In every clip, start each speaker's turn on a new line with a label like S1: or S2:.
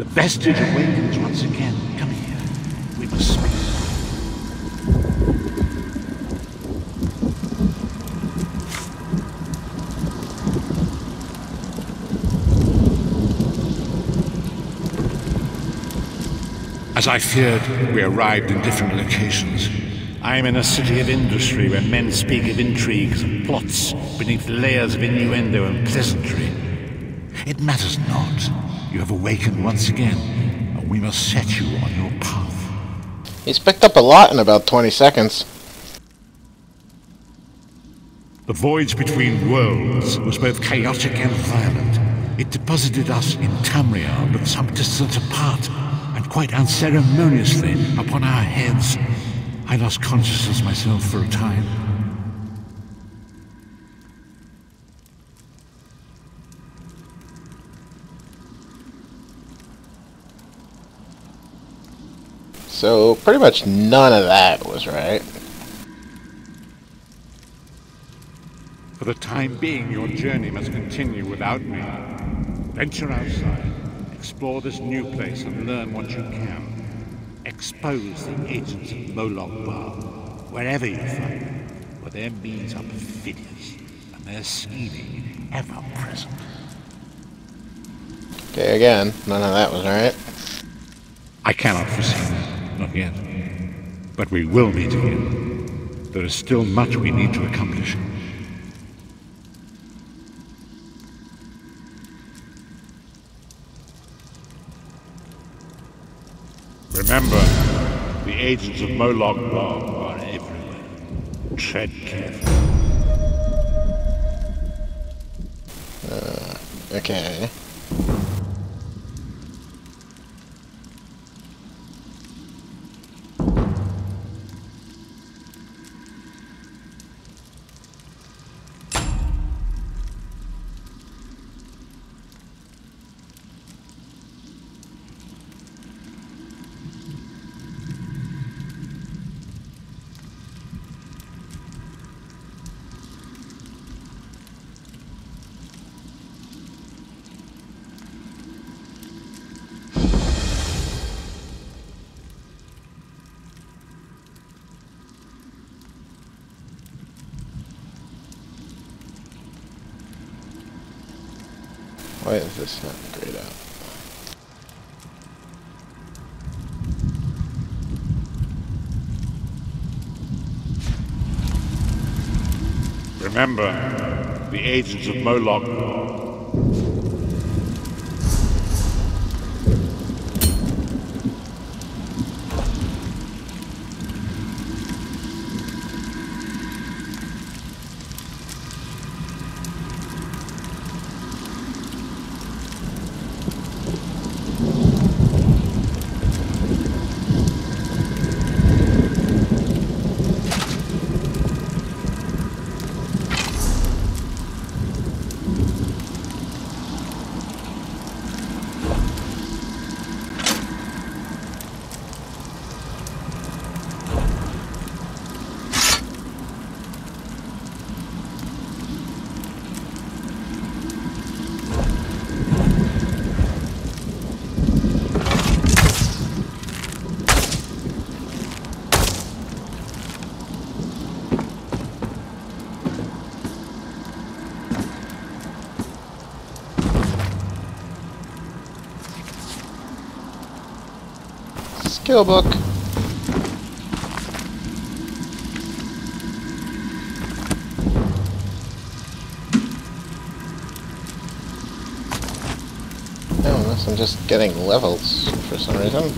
S1: The vestige awakens once again. Come here. We must speak. As I feared, we arrived in different locations. I am in a city of industry where men speak of intrigues and plots beneath layers of innuendo and pleasantry. It matters not. You have awakened once again, and we must set you on your path.
S2: He's picked up a lot in about 20 seconds.
S1: The voyage between worlds was both chaotic and violent. It deposited us in Tamriel, but some distance apart, and quite unceremoniously upon our heads. I lost consciousness myself for a time.
S2: So, pretty much none of that was right.
S1: For the time being, your journey must continue without me. Venture outside, explore this new place and learn what you can. Expose the agents of Moloch Bar, wherever you find them, for their means are perfidious, and their scheming ever present.
S2: Okay, again, none of that was right.
S1: I cannot foresee that, not yet. But we will meet again. There is still much we need to accomplish. Remember, the agents of Moloch Bar are everywhere. Tread carefully.
S2: Okay. Why is this not grayed out?
S1: Remember, the agents of Moloch Bar.
S2: Skill book. No, unless I'm just getting levels for some reason.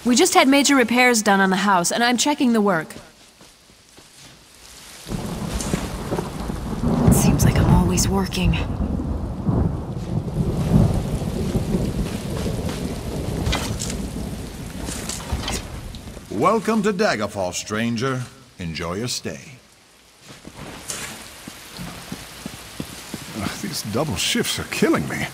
S3: We just had major repairs done on the house, and I'm checking the work. Seems like I'm always working.
S4: Welcome to Daggerfall, stranger. Enjoy your stay.
S5: These double shifts are killing me.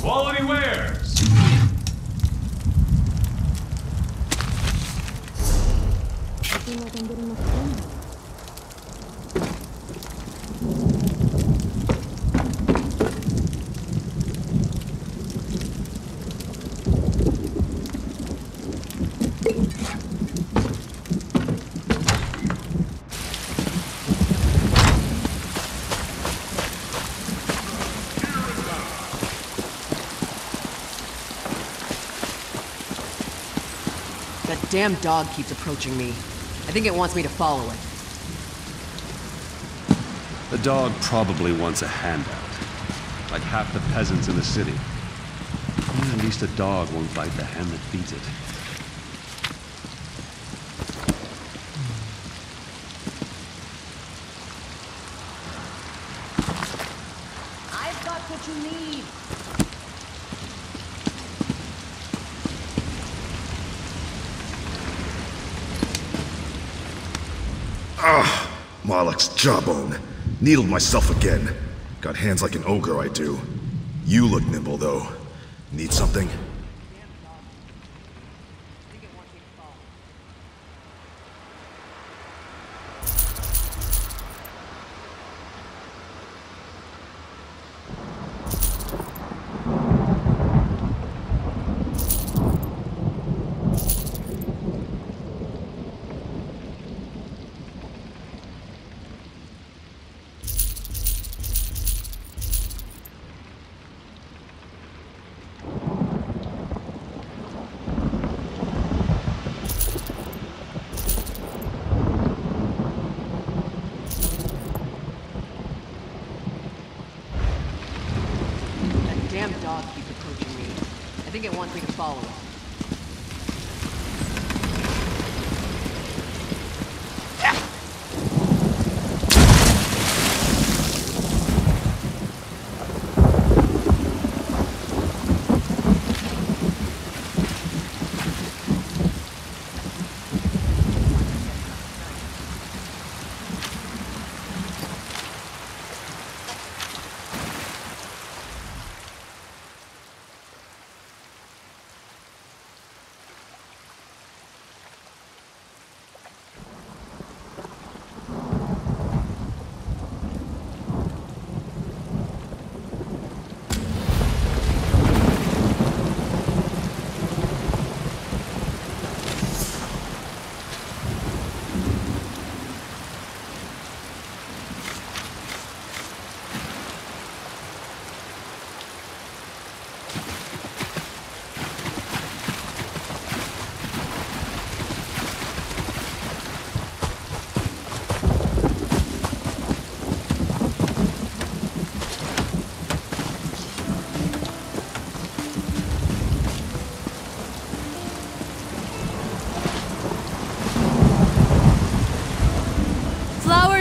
S6: Quality wares!
S7: That damn dog keeps approaching me. I think it wants me to follow it.
S6: The dog probably wants a handout. Like half the peasants in the city. At least a dog won't bite the hand that feeds it.
S7: I've got what you need!
S8: Malak's jawbone. Needled myself again. Got hands like an ogre, I do. You look nimble, though. Need something?
S7: Damn dog keeps approaching me. I think it wants me to follow it.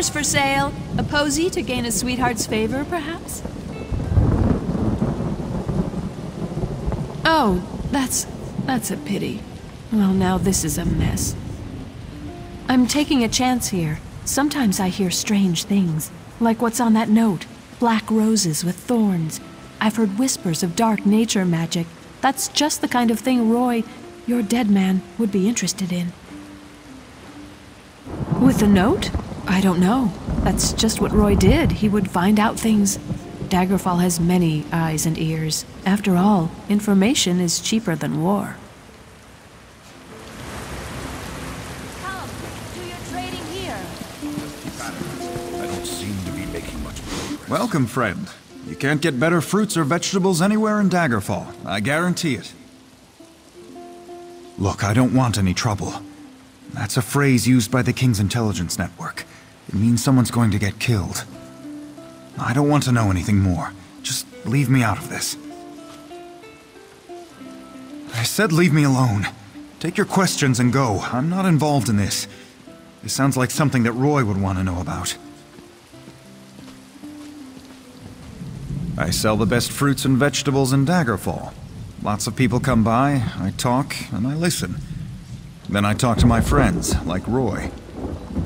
S3: flowers for sale. A posy to gain a sweetheart's favor, perhaps? Oh, that's a pity. Well, now this is a mess. I'm taking a chance here. Sometimes I hear strange things, like what's on that note. Black roses with thorns. I've heard whispers of dark nature magic. That's just the kind of thing Roy, your dead man, would be interested in. With the note? I don't know. That's just what Roy did. He would find out things. Daggerfall has many eyes and ears. After all, information is cheaper than war.
S9: Come, do your trading here.
S8: I don't seem to be making much progress.
S10: Welcome, friend. You can't get better fruits or vegetables anywhere in Daggerfall. I guarantee it. Look, I don't want any trouble. That's a phrase used by the King's intelligence network. It means someone's going to get killed. I don't want to know anything more. Just leave me out of this. I said leave me alone. Take your questions and go. I'm not involved in this. This sounds like something that Roy would want to know about. I sell the best fruits and vegetables in Daggerfall. Lots of people come by, I talk, and I listen. Then I talk to my friends, like Roy.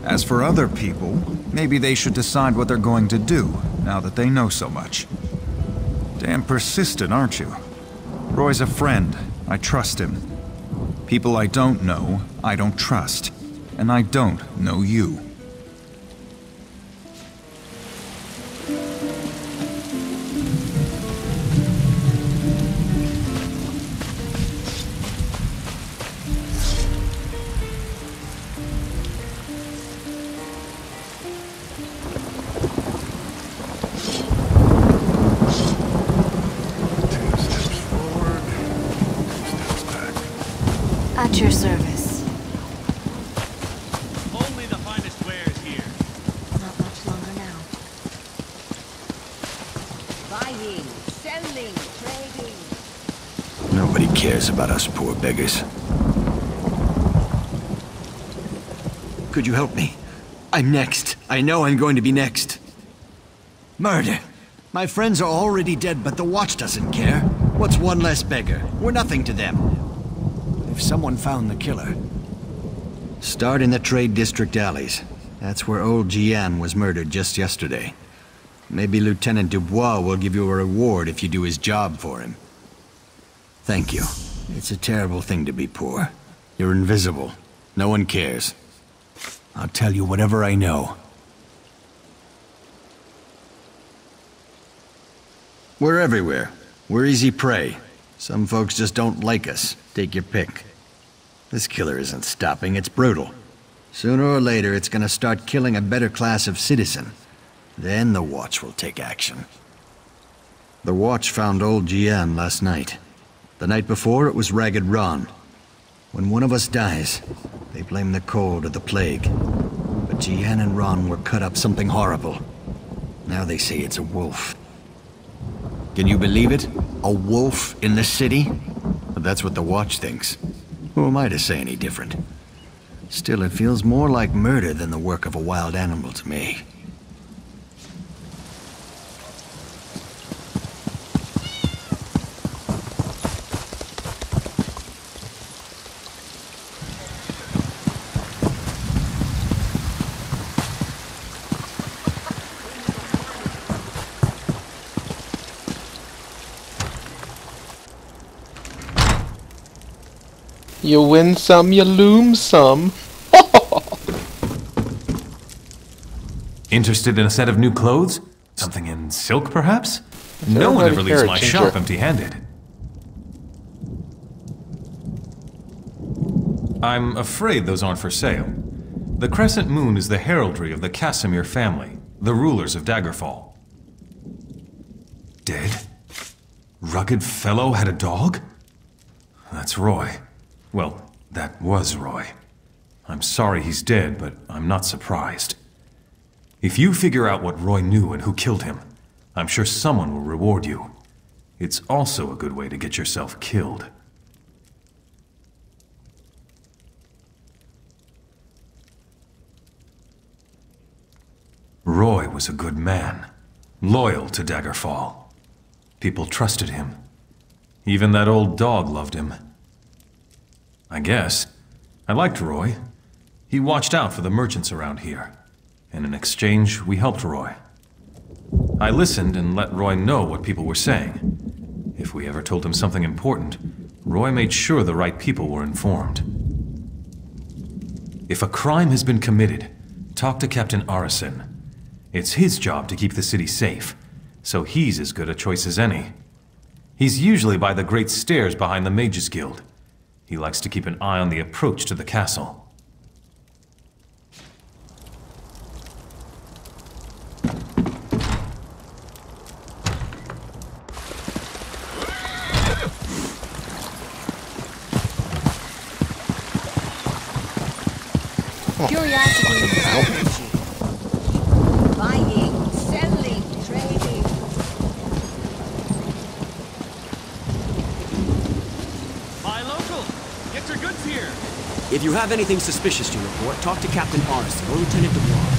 S10: As for other people, maybe they should decide what they're going to do, now that they know so much. Damn persistent, aren't you? Roy's a friend. I trust him. People I don't know, I don't trust. And I don't know you.
S9: At your service.
S11: Only the finest wares here.
S9: Not much longer now. Buying, selling, trading.
S12: Nobody cares about us poor beggars. Could you help me? I'm next. I know I'm going to be next. Murder! My friends are already dead, but the Watch doesn't care. What's one less beggar? We're nothing to them. If someone found the killer... Start in the Trade District alleys. That's where old Gian was murdered just yesterday. Maybe Lieutenant Dubois will give you a reward if you do his job for him. Thank you. It's a terrible thing to be poor. You're invisible. No one cares. I'll tell you whatever I know. We're everywhere. We're easy prey. Some folks just don't like us. Take your pick. This killer isn't stopping, it's brutal. Sooner or later, it's gonna start killing a better class of citizen. Then the Watch will take action. The Watch found old Gian last night. The night before, it was Ragged Ron. When one of us dies, they blame the cold or the plague. But Gian and Ron were cut up something horrible. Now they say it's a wolf. Can you believe it? A wolf in the city? But that's what the Watch thinks. Who am I to say any different? Still, it feels more like murder than the work of a wild animal to me.
S2: You win some, you lose some.
S11: Interested in a set of new clothes? Something in silk, perhaps? No one ever leaves my shop empty-handed. I'm afraid those aren't for sale. The crescent moon is the heraldry of the Casimir family, the rulers of Daggerfall. Dead? Rugged fellow had a dog? That's Roy. Well, that was Roy. I'm sorry he's dead, but I'm not surprised. If you figure out what Roy knew and who killed him, I'm sure someone will reward you. It's also a good way to get yourself killed. Roy was a good man, loyal to Daggerfall. People trusted him. Even that old dog loved him. I guess. I liked Roy. He watched out for the merchants around here. And in exchange, we helped Roy. I listened and let Roy know what people were saying. If we ever told him something important, Roy made sure the right people were informed. If a crime has been committed, talk to Captain Arison. It's his job to keep the city safe, so he's as good a choice as any. He's usually by the great stairs behind the Mages Guild. He likes to keep an eye on the approach to the castle.
S9: Curiosity is energy. Buying, selling, trading.
S6: Buy local. Get your goods here.
S13: If you have anything suspicious to report, talk to Captain Arison or Lieutenant DeBlanc.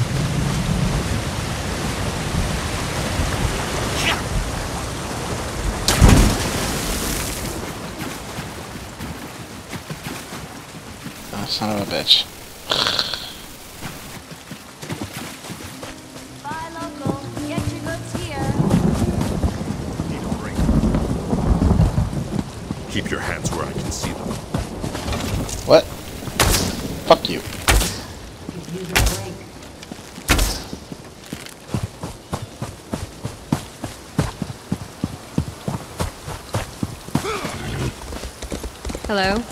S2: Oh, son of a bitch.
S9: Buy local. Get your goods here.
S1: Need a drink. Keep your hands where I can see them.
S2: What? Fuck you.
S14: Hello?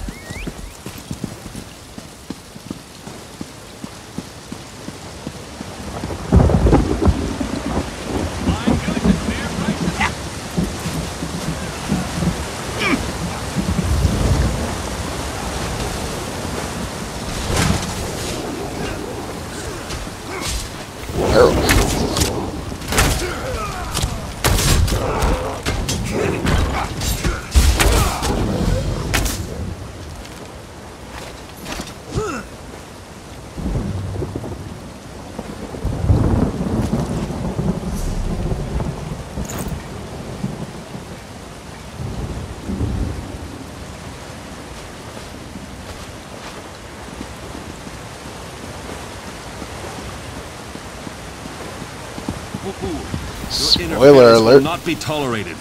S2: Spoiler alert.
S6: Will not be tolerated.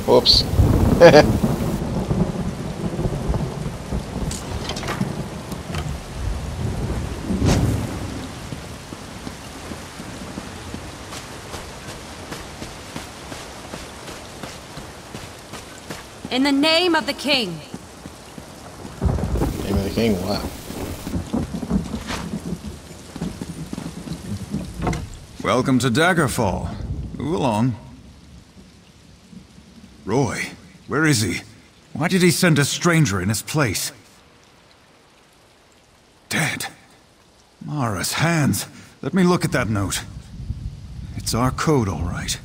S2: Whoops.
S14: In the name of the king.
S2: Name of the king, what?
S10: Welcome to Daggerfall. Move along. Roy, where is he? Why did he send a stranger in his place? Dead. Mara's hands. Let me look at that note. It's our code, all right.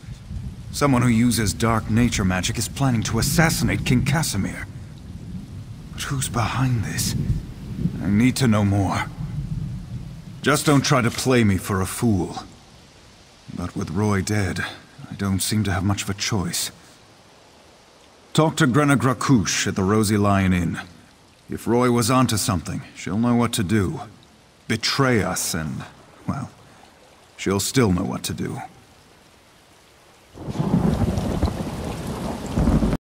S10: Someone who uses dark nature magic is planning to assassinate King Casimir. But who's behind this? I need to know more. Just don't try to play me for a fool. But with Roy dead, I don't seem to have much of a choice. Talk to Grenna Grakush at the Rosy Lion Inn. If Roy was onto something, she'll know what to do. Betray us and, well, she'll still know what to do.